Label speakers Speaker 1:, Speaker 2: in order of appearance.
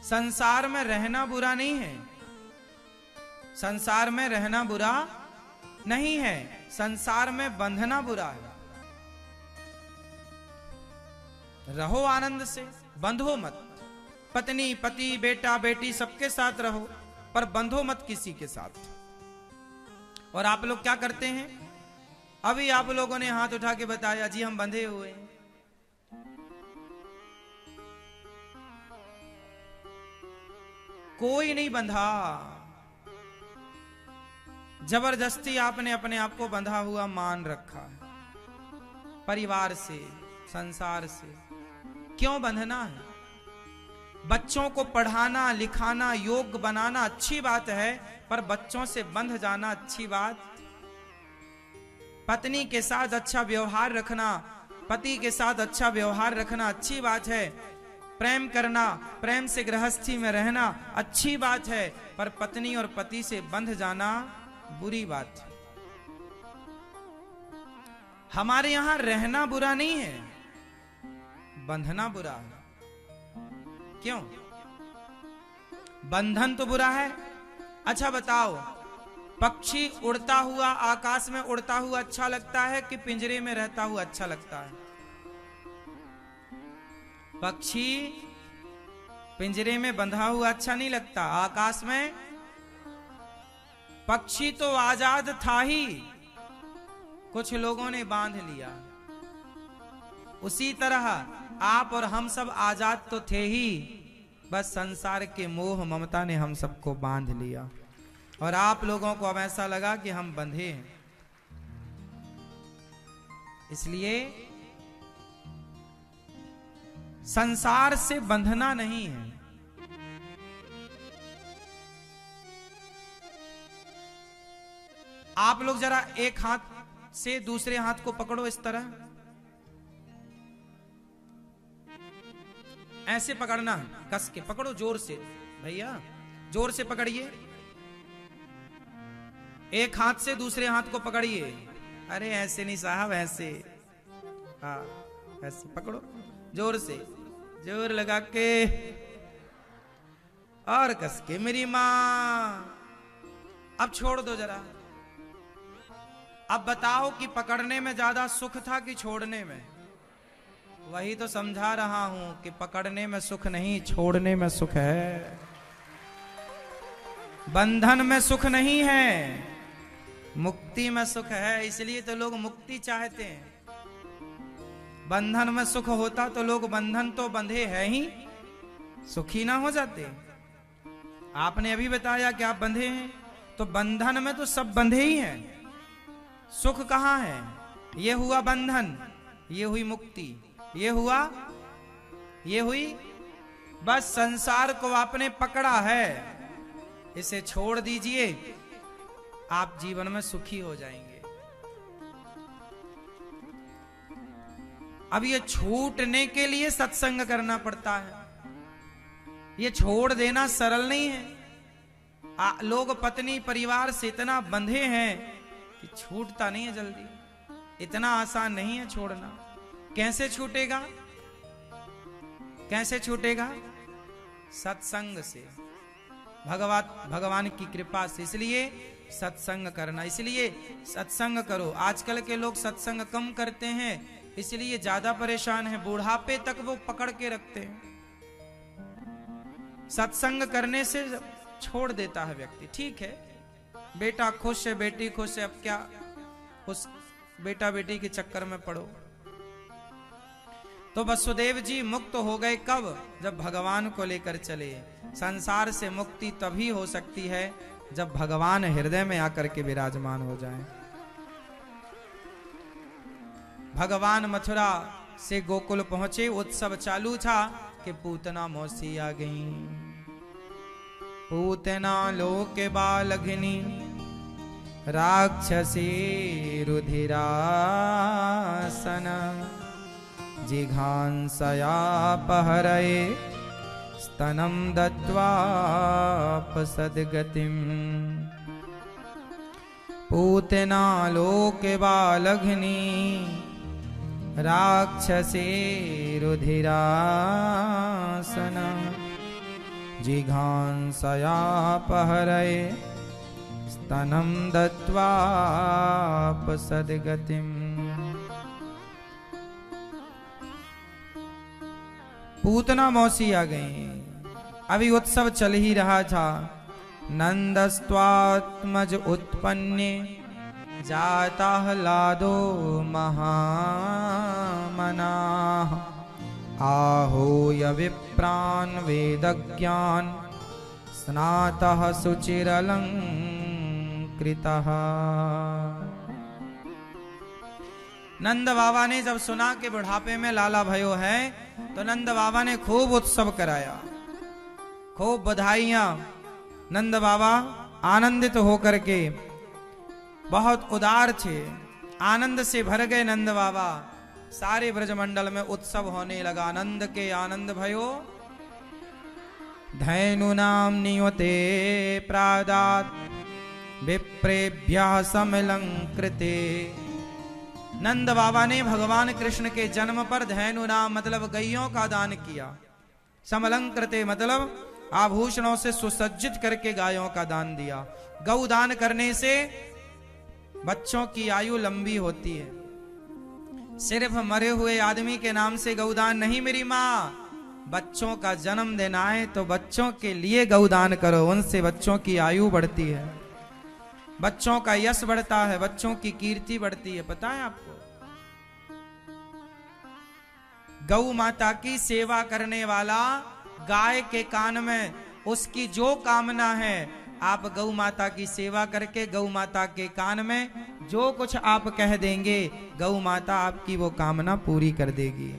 Speaker 1: संसार में रहना बुरा नहीं है, संसार में रहना बुरा नहीं है, संसार में बंधना बुरा है। रहो आनंद से, बंधो मत। पत्नी पति बेटा बेटी सबके साथ रहो, पर बंधो मत किसी के साथ। और आप लोग क्या करते हैं? अभी आप लोगों ने हाथ उठा के बताया जी हम बंधे हुए हैं। कोई नहीं बंधा, जबरदस्ती आपने अपने आप को बंधा हुआ मान रखा है। परिवार से, संसार से क्यों बंधना है? बच्चों को पढ़ाना लिखाना योग्य बनाना अच्छी बात है, पर बच्चों से बंध जाना अच्छी बात। पत्नी के साथ अच्छा व्यवहार रखना, पति के साथ अच्छा व्यवहार रखना अच्छी बात है। प्रेम करना, प्रेम से गृहस्थी में रहना अच्छी बात है, पर पत्नी और पति से बंध जाना बुरी बात है। हमारे यहां रहना बुरा नहीं है, बंधना बुरा है। क्यों? बंधन तो बुरा है। अच्छा बताओ, पक्षी उड़ता हुआ आकाश में उड़ता हुआ अच्छा लगता है कि पिंजरे में रहता हुआ अच्छा लगता है? पक्षी पिंजरे में बंधा हुआ अच्छा नहीं लगता। आकाश में पक्षी तो आजाद था ही, कुछ लोगों ने बांध लिया। उसी तरह आप और हम सब आजाद तो थे ही, बस संसार के मोह ममता ने हम सबको बांध लिया। और आप लोगों को अब ऐसा लगा कि हम बंधे हैं। इसलिए संसार से बंधना नहीं है। आप लोग जरा एक हाथ से दूसरे हाथ को पकड़ो, इस तरह ऐसे पकड़ना है, कस के पकड़ो, जोर से भैया, जोर से पकड़िए। एक हाथ से दूसरे हाथ को पकड़िए। अरे ऐसे नहीं साहब, ऐसे, हाँ ऐसे पकड़ो, जोर से, जोर लगा के और कस के। मेरी मां, अब छोड़ दो जरा। अब बताओ कि पकड़ने में ज्यादा सुख था कि छोड़ने में? वही तो समझा रहा हूं कि पकड़ने में सुख नहीं, छोड़ने में सुख है। बंधन में सुख नहीं है, मुक्ति में सुख है। इसलिए तो लोग मुक्ति चाहते हैं। बंधन में सुख होता तो लोग बंधन तो बंधे हैं ही, सुखी ना हो जाते। आपने अभी बताया कि आप बंधे हैं, तो बंधन में तो सब बंधे ही हैं। सुख कहां है? ये हुआ बंधन, ये हुई मुक्ति, ये हुआ, ये हुई। बस संसार को आपने पकड़ा है, इसे छोड़ दीजिए, आप जीवन में सुखी हो जाएंगे। अब ये छूटने के लिए सत्संग करना पड़ता है, ये छोड़ देना सरल नहीं है। लोग पत्नी परिवार से इतना बंधे हैं कि छूटता नहीं है जल्दी। इतना आसान नहीं है छोड़ना। कैसे छूटेगा? कैसे छूटेगा? सत्संग से, भगवान की कृपा से। इसलिए सत्संग करना, इसलिए सत्संग करो। आजकल के लोग सत्संग कम करते हैं, इसलिए ज्यादा परेशान है। बुढ़ापे तक वो पकड़ के रखते हैं। सत्संग करने से छोड़ देता है व्यक्ति। ठीक है, बेटा खुश है, बेटी खुश है, अब क्या उस बेटा बेटी के चक्कर में पड़ो। तो वसुदेव जी मुक्त हो गए कब? जब भगवान को लेकर चले। संसार से मुक्ति तभी हो सकती है जब भगवान हृदय में आकर के विराजमान हो जाएं। भगवान मथुरा से गोकुल पहुंचे, उत्सव चालू था कि पूतना मौसी आ गई। पूतना लोक बालघिनी राक्षसी रुधिरासन जिघांसयापहरये स्तनं दत्वापसद्गतिम्। पूतना लोके बालघ्नी राक्षसी रुधिरासन जिघांसयापहरये स्तनं दत्वापसद्गतिम्। पूतना मौसी आ गई। अभी उत्सव चल ही रहा था। नंदस्त्वात्मज उत्पन्ने जाताह्लादो महामनाः आहूय विप्रान् वेदज्ञान् स्नातः शुचिरलंकृतः। नंद बाबा ने जब सुना कि बुढ़ापे में लाला भयो है तो नंद बाबा ने खूब उत्सव कराया, खूब बधाइयां। नंद बाबा आनंदित होकर के बहुत उदार थे, आनंद से भर गए नंद बाबा। सारे ब्रजमंडल में उत्सव होने लगा। आनंद के आनंद भयो। धैनुनाम नियते प्रादात् विप्रेभ्यः समलंकृते। नंद बाबा ने भगवान कृष्ण के जन्म पर धैनु नाम मतलब गैयों का दान किया। समलंकृते मतलब आभूषणों से सुसज्जित करके गायों का दान दिया। गौ दान करने से बच्चों की आयु लंबी होती है। सिर्फ मरे हुए आदमी के नाम से गौदान नहीं मेरी माँ। बच्चों का जन्म देना है तो बच्चों के लिए गौदान करो, उनसे बच्चों की आयु बढ़ती है, बच्चों का यश बढ़ता है, बच्चों की कीर्ति बढ़ती है। पता है आपको? गौ माता की सेवा करने वाला गाय के कान में उसकी जो कामना है, आप गौ माता की सेवा करके गौ माता के कान में जो कुछ आप कह देंगे, गौ माता आपकी वो कामना पूरी कर देगी।